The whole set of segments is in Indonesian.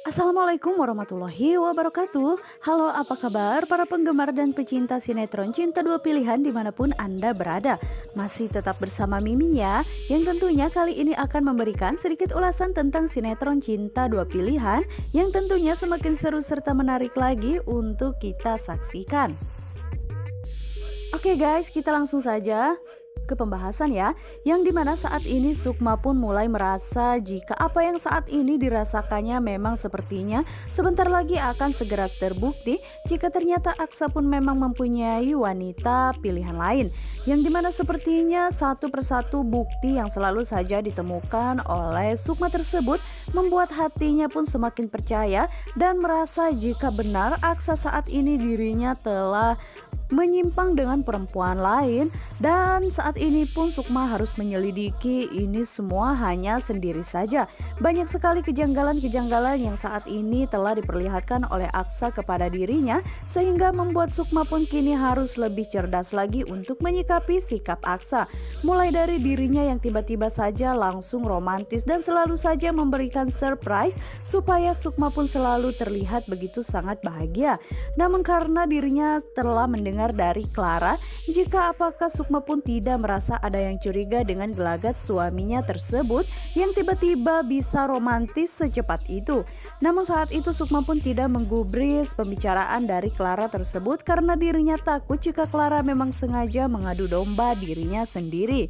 Assalamualaikum warahmatullahi wabarakatuh. Halo, apa kabar para penggemar dan pecinta sinetron Cinta Dua Pilihan dimanapun Anda berada. Masih tetap bersama Mimin ya, yang tentunya kali ini akan memberikan sedikit ulasan tentang sinetron Cinta Dua Pilihan yang tentunya semakin seru serta menarik lagi untuk kita saksikan. Oke guys, kita langsung saja ke pembahasan ya, yang dimana saat ini Sukma pun mulai merasa jika apa yang saat ini dirasakannya memang sepertinya sebentar lagi akan segera terbukti jika ternyata Aksa pun memang mempunyai wanita pilihan lain, yang dimana sepertinya satu persatu bukti yang selalu saja ditemukan oleh Sukma tersebut membuat hatinya pun semakin percaya dan merasa jika benar Aksa saat ini dirinya telah menyimpang dengan perempuan lain, dan saat ini pun Sukma harus menyelidiki ini semua hanya sendiri saja. Banyak sekali kejanggalan-kejanggalan yang saat ini telah diperlihatkan oleh Aksa kepada dirinya, sehingga membuat Sukma pun kini harus lebih cerdas lagi untuk menyikapi sikap Aksa. Mulai dari dirinya yang tiba-tiba saja langsung romantis dan selalu saja memberikan surprise supaya Sukma pun selalu terlihat begitu sangat bahagia. Namun karena dirinya telah mendengar dari Clara jika apakah Sukma pun tidak merasa ada yang curiga dengan gelagat suaminya tersebut yang tiba-tiba bisa romantis secepat itu. Namun saat itu Sukma pun tidak menggubris pembicaraan dari Clara tersebut karena dirinya takut jika Clara memang sengaja mengadu domba dirinya sendiri.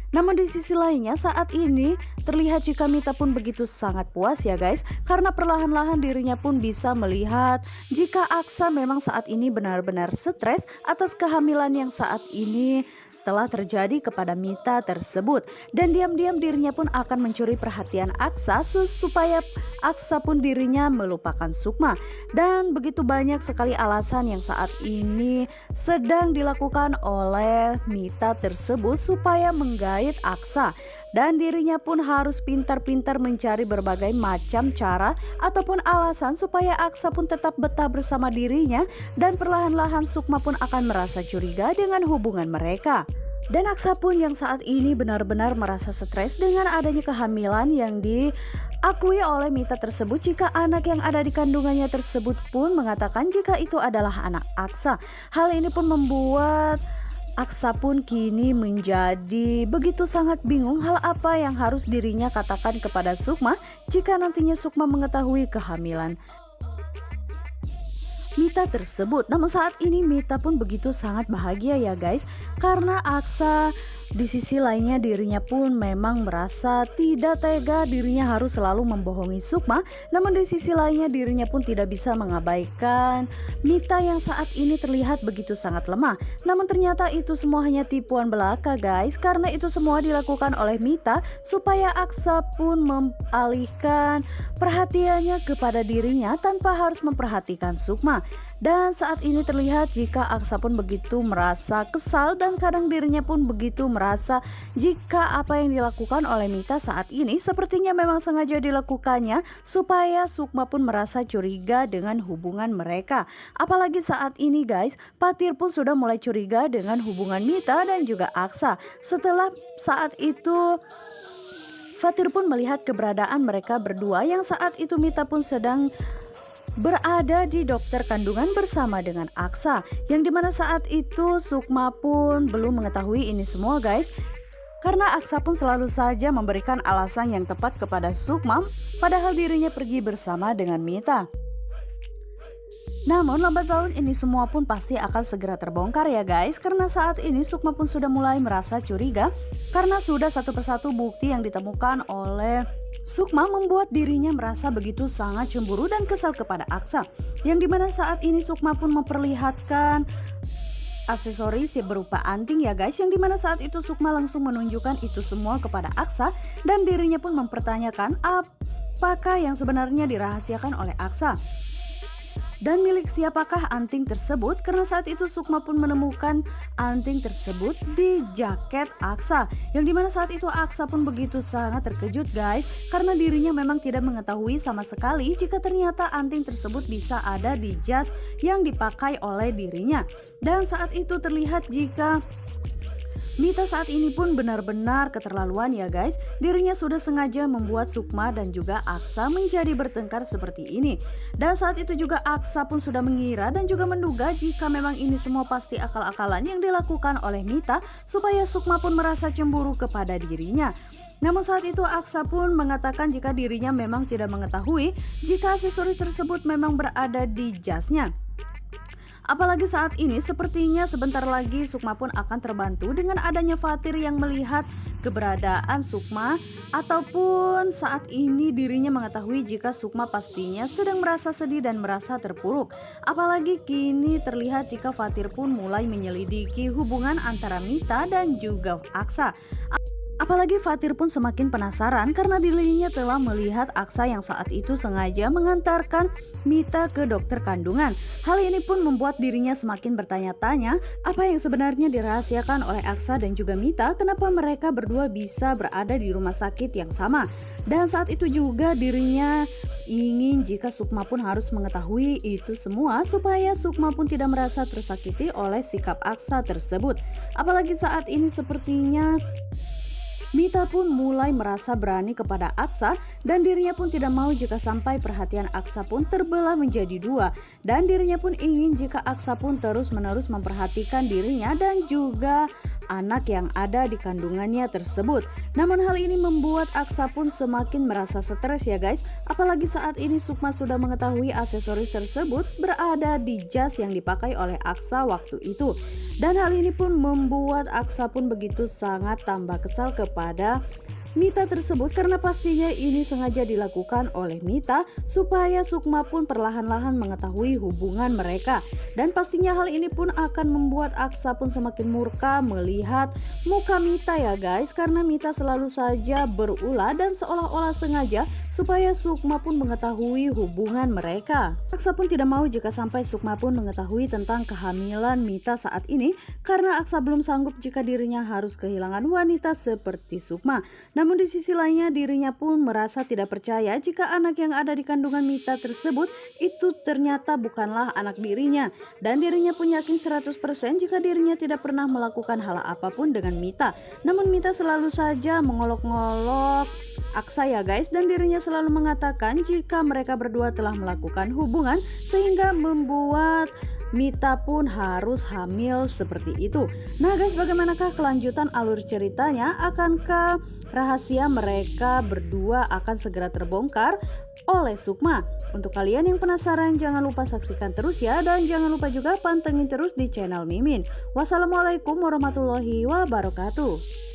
Namun di sisi lainnya saat ini terlihat jika Mita pun begitu sangat puas ya guys, karena perlahan-lahan dirinya pun bisa melihat jika Aksa memang saat ini benar-benar stres atas kehamilan yang saat ini telah terjadi kepada Mita tersebut, dan diam-diam dirinya pun akan mencuri perhatian Aksa supaya Aksa pun dirinya melupakan Sukma. Dan begitu banyak sekali alasan yang saat ini sedang dilakukan oleh Mita tersebut supaya menggait Aksa, dan dirinya pun harus pintar-pintar mencari berbagai macam cara ataupun alasan supaya Aksa pun tetap betah bersama dirinya, dan perlahan-lahan Sukma pun akan merasa curiga dengan hubungan mereka. Dan Aksa pun yang saat ini benar-benar merasa stres dengan adanya kehamilan yang diakui oleh Mita tersebut, jika anak yang ada di kandungannya tersebut pun mengatakan jika itu adalah anak Aksa. Hal ini pun membuat Aksa pun kini menjadi begitu sangat bingung hal apa yang harus dirinya katakan kepada Sukma jika nantinya Sukma mengetahui kehamilan Mita tersebut. Namun saat ini Mita pun begitu sangat bahagia ya guys, karena Aksa di sisi lainnya dirinya pun memang merasa tidak tega dirinya harus selalu membohongi Sukma. Namun di sisi lainnya dirinya pun tidak bisa mengabaikan Mita yang saat ini terlihat begitu sangat lemah. Namun ternyata itu semua hanya tipuan belaka guys, karena itu semua dilakukan oleh Mita supaya Aksa pun mengalihkan perhatiannya kepada dirinya tanpa harus memperhatikan Sukma. Dan saat ini terlihat jika Aksa pun begitu merasa kesal, dan kadang dirinya pun begitu merasa jika apa yang dilakukan oleh Mita saat ini sepertinya memang sengaja dilakukannya supaya Sukma pun merasa curiga dengan hubungan mereka. Apalagi saat ini guys, Patir pun sudah mulai curiga dengan hubungan Mita dan juga Aksa. Setelah saat itu Fatir pun melihat keberadaan mereka berdua, yang saat itu Mita pun sedang berada di dokter kandungan bersama dengan Aksa, yang dimana saat itu Sukma pun belum mengetahui ini semua guys, karena Aksa pun selalu saja memberikan alasan yang tepat kepada Sukma padahal dirinya pergi bersama dengan Mita. Namun lambat laun ini semua pun pasti akan segera terbongkar ya guys, karena saat ini Sukma pun sudah mulai merasa curiga karena sudah satu persatu bukti yang ditemukan oleh Sukma membuat dirinya merasa begitu sangat cemburu dan kesal kepada Aksa, yang dimana saat ini Sukma pun memperlihatkan aksesoris yang berupa anting ya guys, yang dimana saat itu Sukma langsung menunjukkan itu semua kepada Aksa, dan dirinya pun mempertanyakan apakah yang sebenarnya dirahasiakan oleh Aksa dan milik siapakah anting tersebut, karena saat itu Sukma pun menemukan anting tersebut di jaket Aksa, yang dimana saat itu Aksa pun begitu sangat terkejut guys, karena dirinya memang tidak mengetahui sama sekali jika ternyata anting tersebut bisa ada di jas yang dipakai oleh dirinya. Dan saat itu terlihat jika Mita saat ini pun benar-benar keterlaluan ya guys. Dirinya sudah sengaja membuat Sukma dan juga Aksa menjadi bertengkar seperti ini. Dan saat itu juga Aksa pun sudah mengira dan juga menduga jika memang ini semua pasti akal-akalan yang dilakukan oleh Mita supaya Sukma pun merasa cemburu kepada dirinya. Namun saat itu Aksa pun mengatakan jika dirinya memang tidak mengetahui jika aksesoris tersebut memang berada di jasnya. Apalagi saat ini sepertinya sebentar lagi Sukma pun akan terbantu dengan adanya Fatir yang melihat keberadaan Sukma, ataupun saat ini dirinya mengetahui jika Sukma pastinya sedang merasa sedih dan merasa terpuruk. Apalagi kini terlihat jika Fatir pun mulai menyelidiki hubungan antara Mita dan juga Aksa. Apalagi Fatir pun semakin penasaran karena dirinya telah melihat Aksa yang saat itu sengaja mengantarkan Mita ke dokter kandungan. Hal ini pun membuat dirinya semakin bertanya-tanya apa yang sebenarnya dirahasiakan oleh Aksa dan juga Mita, kenapa mereka berdua bisa berada di rumah sakit yang sama. Dan saat itu juga dirinya ingin jika Sukma pun harus mengetahui itu semua supaya Sukma pun tidak merasa tersakiti oleh sikap Aksa tersebut. Apalagi saat ini sepertinya Mita pun mulai merasa berani kepada Aksa dan dirinya pun tidak mau jika sampai perhatian Aksa pun terbelah menjadi dua, dan dirinya pun ingin jika Aksa pun terus-menerus memperhatikan dirinya dan juga anak yang ada di kandungannya tersebut. Namun hal ini membuat Aksa pun semakin merasa stres ya guys. Apalagi saat ini Sukma sudah mengetahui aksesoris tersebut berada di jas yang dipakai oleh Aksa waktu itu. Dan hal ini pun membuat Aksa pun begitu sangat tambah kesal kepada Mita tersebut karena pastinya ini sengaja dilakukan oleh Mita supaya Sukma pun perlahan-lahan mengetahui hubungan mereka. Dan pastinya hal ini pun akan membuat Aksa pun semakin murka melihat muka Mita ya guys, karena Mita selalu saja berulah dan seolah-olah sengaja supaya Sukma pun mengetahui hubungan mereka. Aksa pun tidak mau jika sampai Sukma pun mengetahui tentang kehamilan Mita saat ini karena Aksa belum sanggup jika dirinya harus kehilangan wanita seperti Sukma. Namun di sisi lainnya dirinya pun merasa tidak percaya jika anak yang ada di kandungan Mita tersebut itu ternyata bukanlah anak dirinya. Dan dirinya pun yakin 100% jika dirinya tidak pernah melakukan hal apapun dengan Mita. Namun Mita selalu saja mengolok-ngolok Aksa ya guys, dan dirinya selalu mengatakan jika mereka berdua telah melakukan hubungan sehingga membuat Mita pun harus hamil seperti itu. Nah guys, bagaimanakah kelanjutan alur ceritanya? Akankah rahasia mereka berdua akan segera terbongkar oleh Sukma? Untuk kalian yang penasaran, jangan lupa saksikan terus ya, dan jangan lupa juga pantengin terus di channel Mimin. Wassalamualaikum warahmatullahi wabarakatuh.